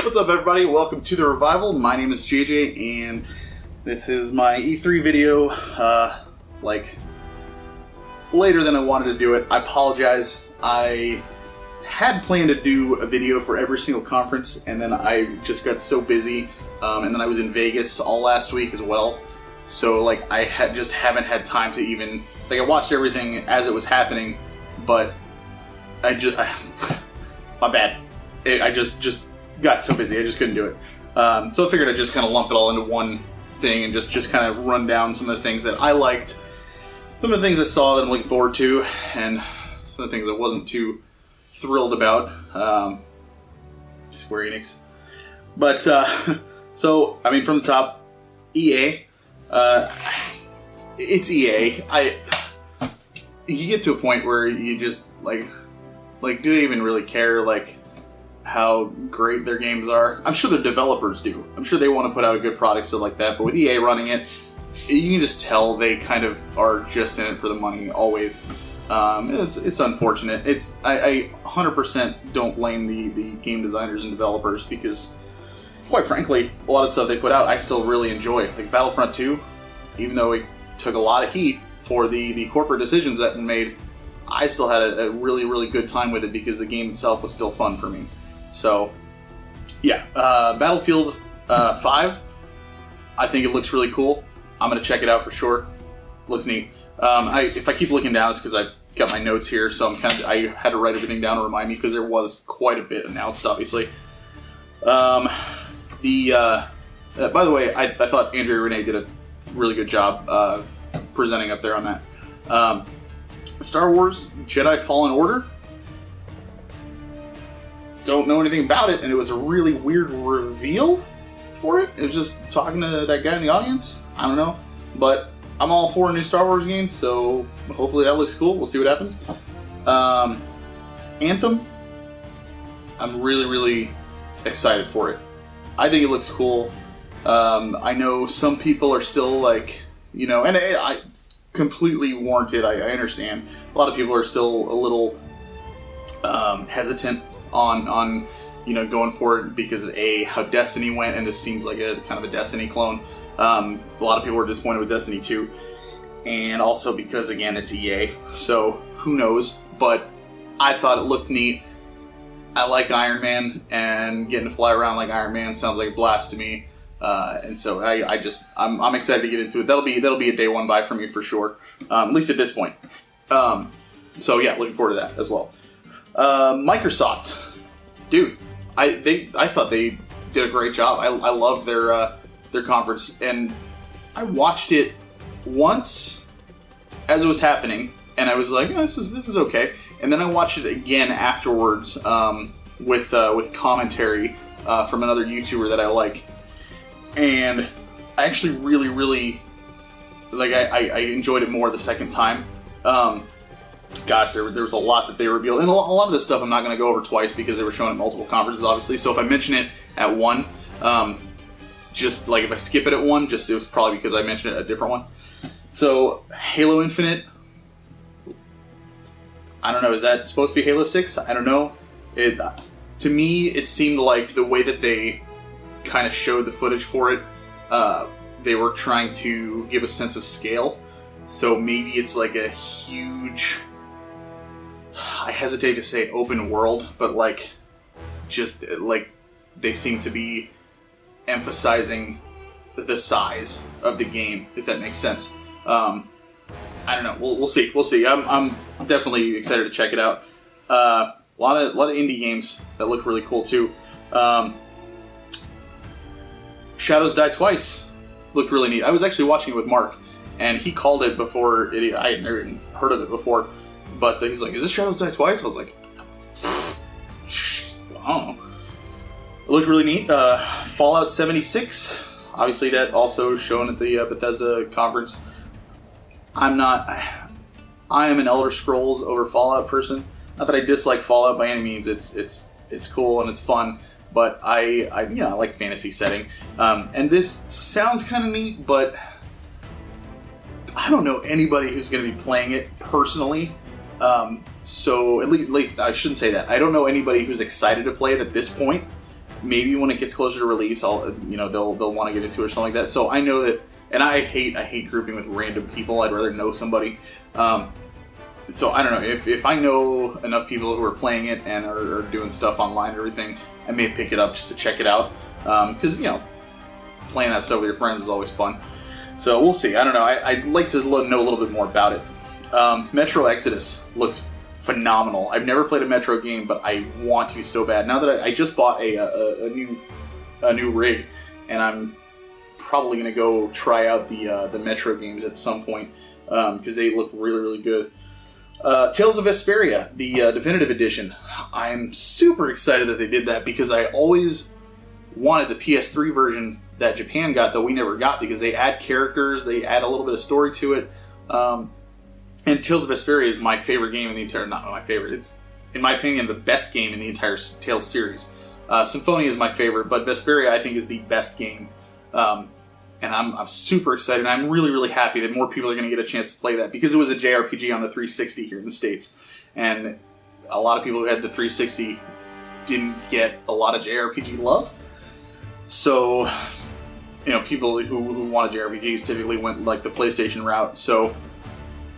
What's up, everybody? Welcome to The Revival. My name is JJ, and this is my E3 video, later than I wanted to do it. I apologize. I had planned to do a video for every single conference, and then I just got so busy, and then I was in Vegas all last week as well. So, I just haven't had time to even, I watched everything as it was happening, but my bad. I just got so busy, I just couldn't do it. So I figured I'd just kind of lump it all into one thing and just kind of run down some of the things that I liked, some of the things I saw that I'm looking forward to, and some of the things I wasn't too thrilled about. Square Enix. But, so, from the top, EA. It's EA. You get to a point where you just, do they even really care, how great their games are? I'm sure the developers do. I'm sure they want to put out a good product, stuff like that, but with EA running it, you can just tell they kind of are just in it for the money, always. It's unfortunate. I 100% don't blame the game designers and developers, because, quite frankly, a lot of stuff they put out I still really enjoy. Like Battlefront 2, even though it took a lot of heat for the corporate decisions that were made, I still had a really, really good time with it because the game itself was still fun for me. So, yeah, Battlefield 5, I think it looks really cool. I'm going to check it out for sure. Looks neat. If I keep looking down, it's because I've got my notes here, so I had to write everything down to remind me, because there was quite a bit announced, obviously. By the way, I thought Andrea Renee did a really good job presenting up there on that. Star Wars Jedi Fallen Order. Don't know anything about it, and it was a really weird reveal for it. It was just talking to that guy in the audience. I don't know, but I'm all for a new Star Wars game, so hopefully that looks cool. We'll see what happens. Anthem. I'm really, really excited for it. I think it looks cool. I know some people are still and I completely warranted. I understand. A lot of people are still a little hesitant on going for it because of how Destiny went, and this seems like a kind of a Destiny clone. A lot of people were disappointed with Destiny 2, and also because, again, it's EA, so who knows, but I thought it looked neat. I like Iron Man, and getting to fly around like Iron Man sounds like a blast to me, and so I'm excited to get into it. That'll be a day one buy for me for sure, at least at this point. So yeah, looking forward to that as well. Microsoft, dude, I thought they did a great job. I love their conference, and I watched it once as it was happening, and I was like, this is okay. And then I watched it again afterwards with commentary from another YouTuber that I like, and I actually really, really I enjoyed it more the second time. Gosh, there was a lot that they revealed, and a lot of this stuff I'm not going to go over twice because they were showing at multiple conferences, obviously. So if I mention it at one, just if I skip it at one, it was probably because I mentioned it at a different one. So Halo Infinite, I don't know, is that supposed to be Halo 6? I don't know. To me, it seemed like the way that they kind of showed the footage for it, they were trying to give a sense of scale. So maybe it's like a huge, I hesitate to say open world, but they seem to be emphasizing the size of the game, if that makes sense. I don't know. We'll see. We'll see. I'm definitely excited to check it out. A lot of indie games that look really cool too. Shadows Die Twice looked really neat. I was actually watching it with Mark, and he called it before I had never even heard of it before. But he's like, "Is this Shadows Die Twice?" I was like, I don't know. It looked really neat. Fallout 76. Obviously, that also shown at the Bethesda conference. I am an Elder Scrolls over Fallout person. Not that I dislike Fallout by any means. It's cool and it's fun, but I like fantasy setting. And this sounds kind of neat, but I don't know anybody who's going to be playing it personally. So at least I shouldn't say that. I don't know anybody who's excited to play it at this point. maybe when it gets closer to release, they'll want to get into it or something like that. So I know that, and I hate grouping with random people. I'd rather know somebody. So I don't know, if I know enough people who are playing it and are doing stuff online and everything, I may pick it up just to check it out. Because, playing that stuff with your friends is always fun. So we'll see. I don't know. I'd like to know a little bit more about it. Metro Exodus looked phenomenal. I've never played a Metro game, but I want to so bad. Now that I just bought a new rig, and I'm probably going to go try out the Metro games at some point, because they look really, really good. Tales of Vesperia, the Definitive Edition. I'm super excited that they did that because I always wanted the PS3 version that Japan got that we never got, because they add characters, they add a little bit of story to it. And Tales of Vesperia is my favorite game in the entire... Not my favorite, it's, in my opinion, the best game in the entire Tales series. Symphonia is my favorite, but Vesperia, I think, is the best game. And I'm super excited. I'm really, really happy that more people are going to get a chance to play that, because it was a JRPG on the 360 here in the States. And a lot of people who had the 360 didn't get a lot of JRPG love. So, people who wanted JRPGs typically went like the PlayStation route. So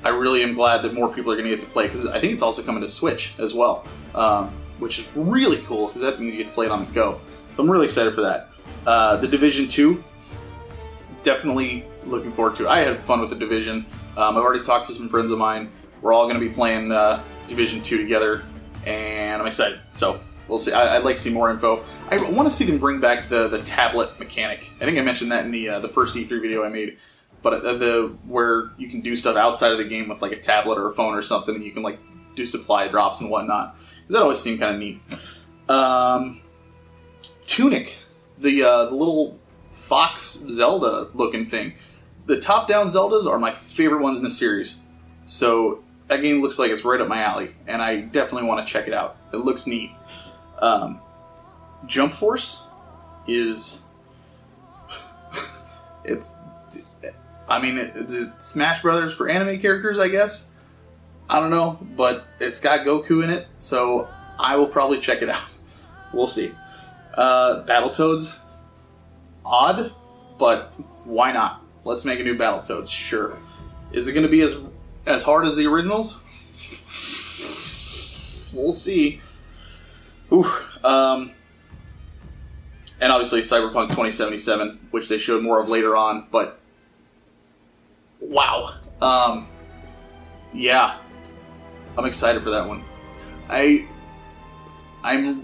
I really am glad that more people are going to get to play, because I think it's also coming to Switch as well, which is really cool, because that means you get to play it on the go. So I'm really excited for that. The Division 2. Definitely looking forward to it. I had fun with the Division. I've already talked to some friends of mine. We're all going to be playing Division 2 together, and I'm excited. So we'll see. I'd like to see more info. I want to see them bring back the tablet mechanic. I think I mentioned that in the first E3 video I made. But where you can do stuff outside of the game with like a tablet or a phone or something, and you can like do supply drops and whatnot. Because that always seemed kind of neat. Tunic, the little Fox Zelda looking thing. The top-down Zeldas are my favorite ones in the series. So that game looks like it's right up my alley, and I definitely want to check it out. It looks neat. Jump Force is... it's Smash Brothers for anime characters, I guess. I don't know, but it's got Goku in it, so I will probably check it out. We'll see. Battletoads. Odd, but why not? Let's make a new Battletoads, sure. Is it going to be as hard as the originals? We'll see. Ooh. And obviously Cyberpunk 2077, which they showed more of later on, but wow. Yeah. I'm excited for that one. I'm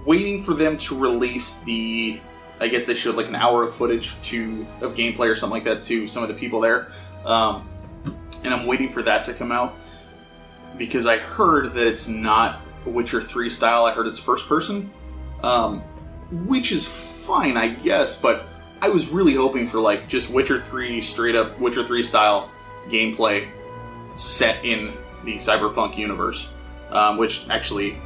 waiting for them to release the... I guess they showed like an hour of footage of gameplay or something like that to some of the people there. And I'm waiting for that to come out, because I heard that it's not Witcher 3 style. I heard it's first person, which is fine, I guess, but I was really hoping for like just Witcher 3, straight up Witcher 3 style gameplay set in the Cyberpunk universe, which actually...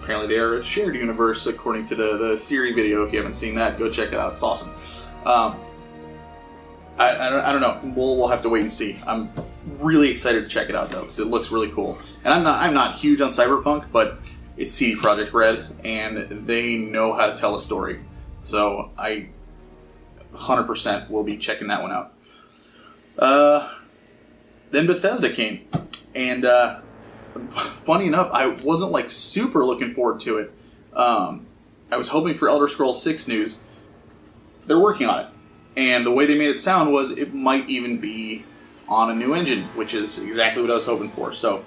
Apparently they are a shared universe, according to the Siri video. If you haven't seen that, go check it out. It's awesome. I don't know. We'll have to wait and see. I'm really excited to check it out, though, because it looks really cool. And I'm not huge on Cyberpunk, but it's CD Projekt Red, and they know how to tell a story. So I 100% will be checking that one out. Then Bethesda came, and... funny enough, I wasn't like super looking forward to it. I was hoping for Elder Scrolls 6 news. They're working on it. And the way they made it sound was it might even be on a new engine, which is exactly what I was hoping for. So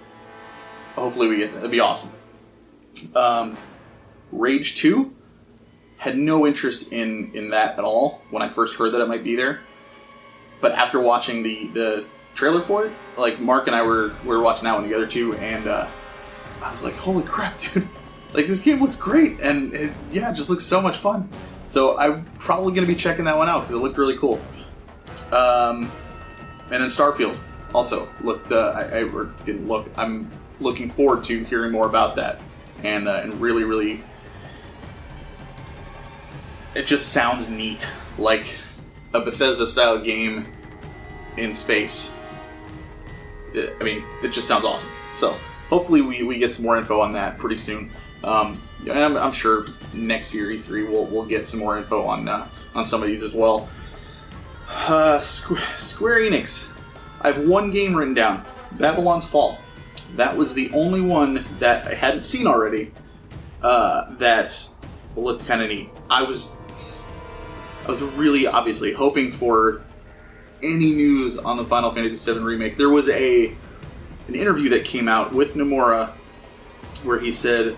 hopefully we get that. It'd be awesome. Rage 2, had no interest in that at all when I first heard that it might be there. But after watching the trailer for it, like Mark and I were watching that one together too, and I was like, holy crap, dude, like this game looks great, and it just looks so much fun. So I'm probably going to be checking that one out because it looked really cool. And then Starfield also looked, didn't look, I'm looking forward to hearing more about that, and really, really, it just sounds neat, like a Bethesda style game in space. I mean, it just sounds awesome. So hopefully we get some more info on that pretty soon. And I'm sure next year E3 we'll get some more info on some of these as well. Square Enix. I have one game written down, Babylon's Fall. That was the only one that I hadn't seen already. That looked kind of neat. I was really obviously hoping for any news on the Final Fantasy VII Remake. There was an interview that came out with Nomura where he said,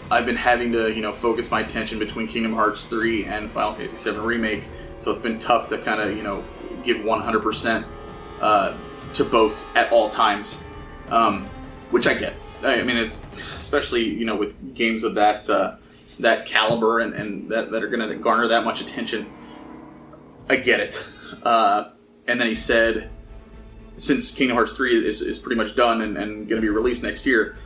I've been having to, focus my attention between Kingdom Hearts 3 and Final Fantasy VII Remake, so it's been tough to kind of, give 100% to both at all times, which I get. I mean, it's especially, with games of that caliber and that are going to garner that much attention. I get it. And then he said, since Kingdom Hearts 3 is pretty much done and going to be released next year,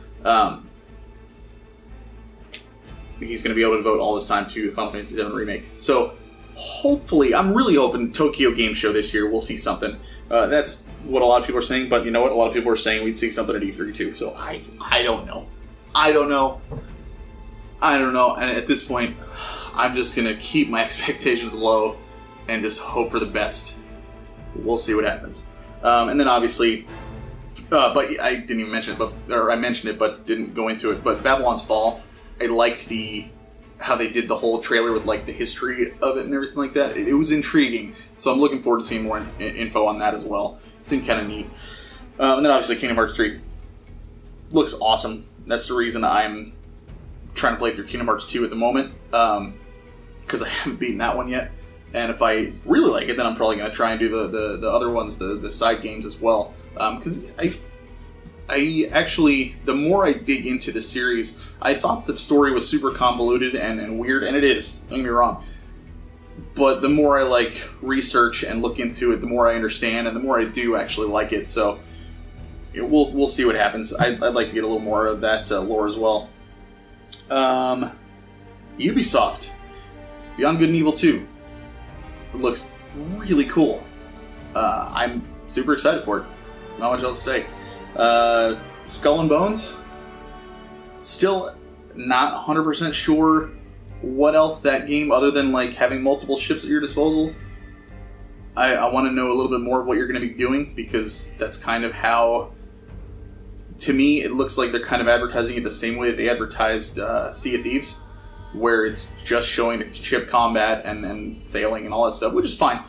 he's going to be able to devote all his time to Final Fantasy VII Remake. So, hopefully, I'm really hoping Tokyo Game Show this year we'll see something. That's what a lot of people are saying, but you know what? A lot of people are saying we'd see something at E3 too. So, I don't know. I don't know. And at this point, I'm just going to keep my expectations low and just hope for the best. We'll see what happens. And then obviously, but I didn't even mention it, I mentioned it, but didn't go into it. But Babylon's Fall, I liked how they did the whole trailer with the history of it and everything like that. It was intriguing, so I'm looking forward to seeing more info on that as well. It seemed kind of neat. And then obviously Kingdom Hearts 3 looks awesome. That's the reason I'm trying to play through Kingdom Hearts 2 at the moment, because I haven't beaten that one yet. And if I really like it, then I'm probably going to try and do the other ones, the side games as well. Because I actually, the more I dig into the series, I thought the story was super convoluted and weird, and it is, don't get me wrong. But the more I research and look into it, the more I understand, and the more I do actually like it. So we'll see what happens. I'd like to get a little more of that lore as well. Ubisoft, Beyond Good and Evil 2. It looks really cool. I'm super excited for it. Not much else to say. Skull and Bones. Still not 100% sure what else that game, other than having multiple ships at your disposal. I want to know a little bit more of what you're going to be doing, because that's kind of how, to me, it looks like they're kind of advertising it the same way that they advertised Sea of Thieves, where it's just showing the ship combat and sailing and all that stuff, which is fine.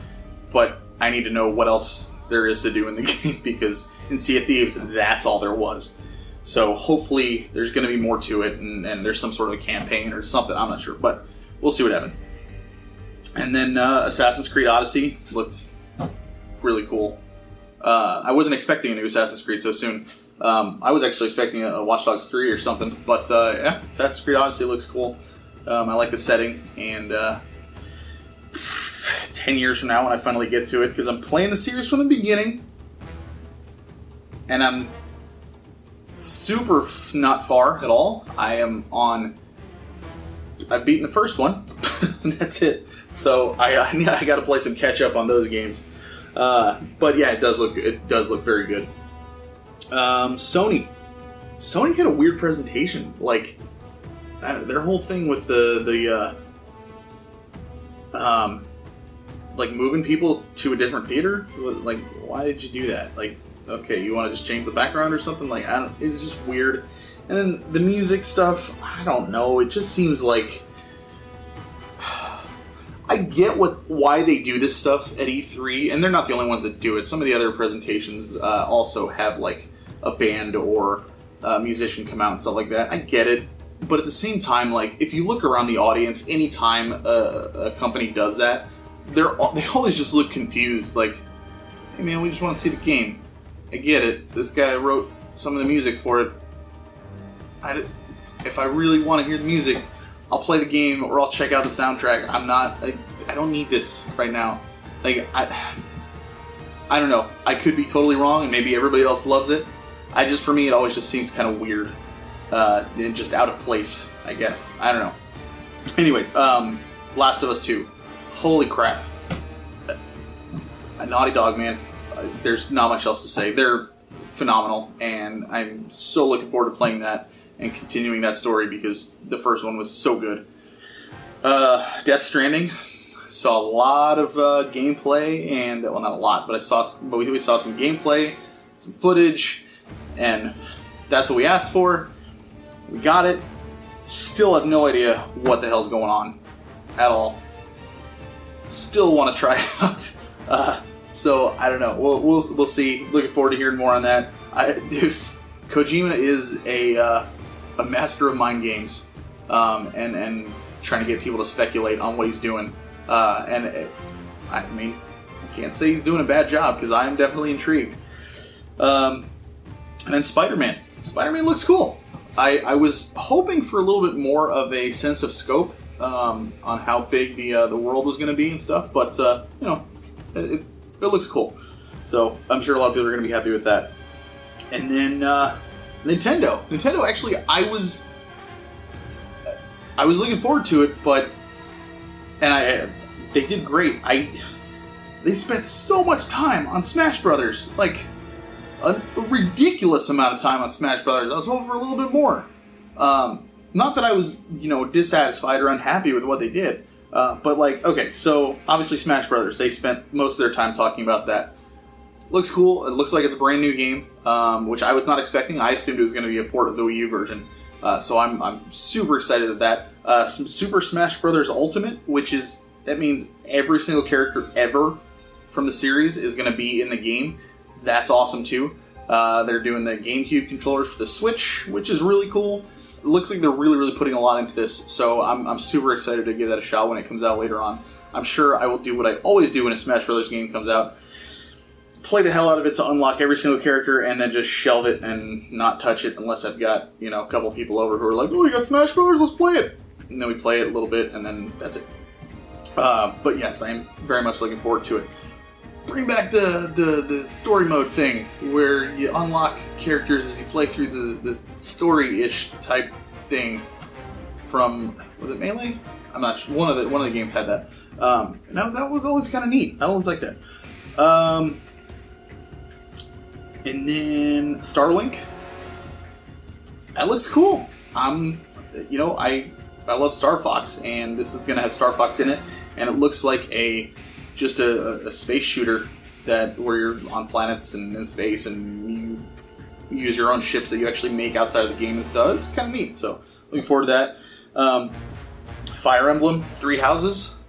But I need to know what else there is to do in the game, because in Sea of Thieves, that's all there was. So hopefully there's going to be more to it, and there's some sort of a campaign or something. I'm not sure, but we'll see what happens. And then Assassin's Creed Odyssey looked really cool. I wasn't expecting a new Assassin's Creed so soon. I was actually expecting a Watch Dogs 3 or something, but yeah, Assassin's Creed Odyssey looks cool. I like the setting, and 10 years from now when I finally get to it, because I'm playing the series from the beginning, and I'm super not far at all. I've beaten the first one, and that's it. So I got to play some catch up on those games. But yeah, it does look very good. Sony had a weird presentation. Their whole thing with the moving people to a different theater. Why did you do that? Okay, you want to just change the background or something? It was just weird. And then the music stuff, I don't know. It just seems like, I get why they do this stuff at E3, and they're not the only ones that do it. Some of the other presentations also have a band or a musician come out and stuff like that. I get it. But at the same time, if you look around the audience, anytime a company does that, they always just look confused. Hey man, we just want to see the game. I get it. This guy wrote some of the music for it. If I really want to hear the music, I'll play the game or I'll check out the soundtrack. I don't need this right now. I don't know. I could be totally wrong, and maybe everybody else loves it. For me, it always just seems kind of weird. And just out of place, I guess. I don't know. Anyways, Last of Us 2. Holy crap. Naughty Dog, man. There's not much else to say. They're phenomenal, and I'm so looking forward to playing that. and continuing that story because the first one was so good. Death Stranding. Saw a lot of gameplay, and well, not a lot, but we saw some gameplay, some footage, and that's what we asked for. We got it. Still have no idea what the hell's going on at all. Still want to try it out. So I don't know. We'll see. Looking forward to hearing more on that. Dude, Kojima is a master of mind games, and trying to get people to speculate on what he's doing. I mean, I can't say he's doing a bad job because I am definitely intrigued. And then Spider-Man. Spider-Man looks cool. I was hoping for a little bit more of a sense of scope on how big the world was going to be and stuff, but you know, it looks cool. So I'm sure a lot of people are going to be happy with that. And then Nintendo. Nintendo, actually, I was looking forward to it, but they did great. They spent so much time on Smash Brothers, like a ridiculous amount of time on Smash Brothers. I was hoping for a little bit more. Not that I was, dissatisfied or unhappy with what they did, but like, okay, so obviously Smash Brothers. They spent most of their time talking about that. Looks cool. It looks like it's a brand new game, which I was not expecting. I assumed it was going to be a port of the Wii U version. So I'm super excited at that. Some Super Smash Bros. Ultimate, that means every single character ever from the series is going to be in the game. That's awesome too. They're doing the GameCube controllers for the Switch, which is really cool. It looks like they're really, really putting a lot into this. So I'm super excited to give that a shot when it comes out later on. I'm sure I will do what I always do when a Smash Bros. Game comes out. Play the hell out of it to unlock every single character and then just shelve it and not touch it unless I've got, a couple people over who are like, oh, you got Smash Brothers, let's play it. And then we play it a little bit and then that's it. But yes, I am very much looking forward to it. Bring back the story mode thing where you unlock characters as you play through the story-ish type thing from, was it Melee? I'm not sure. One of the games had that. No, that was always kind of neat. I always liked that. And then Starlink. That looks cool. I love Star Fox, and this is going to have Star Fox in it, and it looks like just a space shooter where you're on planets and in space, and you use your own ships that you actually make outside of the game and stuff. It's kind of neat, so looking forward to that. Fire Emblem, 3 Houses.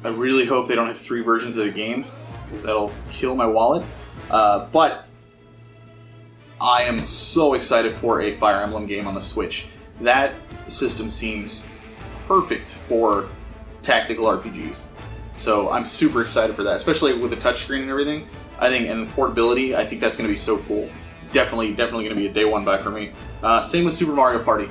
I really hope they don't have 3 versions of the game, because that'll kill my wallet. But I am so excited for a Fire Emblem game on the Switch. That system seems perfect for tactical RPGs. So I'm super excited for that, especially with the touchscreen and everything. I think, and the portability, I think that's going to be so cool. Definitely going to be a day one buy for me. Same with Super Mario Party.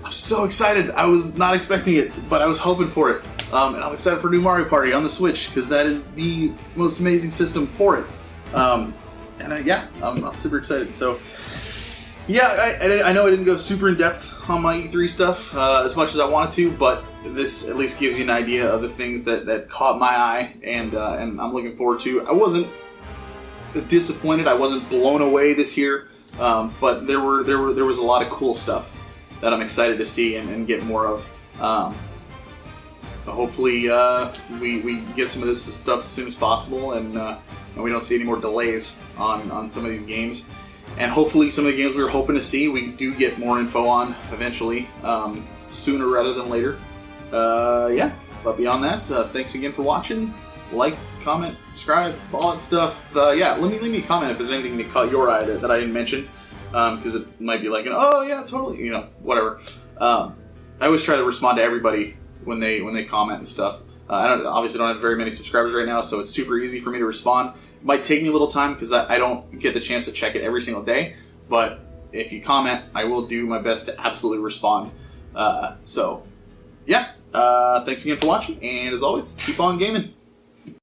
I'm so excited. I was not expecting it, but I was hoping for it. And I'm excited for new Mario Party on the Switch, because that is the most amazing system for it. I'm super excited. So, yeah, I know I didn't go super in depth on my E3 stuff as much as I wanted to, but this at least gives you an idea of the things that caught my eye, and I'm looking forward to. I wasn't disappointed. I wasn't blown away this year, but there was a lot of cool stuff that I'm excited to see and get more of. Hopefully, we get some of this stuff as soon as possible, and we don't see any more delays on some of these games. And hopefully some of the games we were hoping to see, we do get more info on eventually, sooner rather than later. But beyond that, thanks again for watching. Like, comment, subscribe, all that stuff. Leave me a comment if there's anything that caught your eye that I didn't mention, because it might be like, oh yeah, totally, whatever. I always try to respond to everybody when they comment and stuff. I obviously don't have very many subscribers right now, so it's super easy for me to respond. It might take me a little time because I don't get the chance to check it every single day, but if you comment, I will do my best to absolutely respond. Thanks again for watching, and as always, keep on gaming.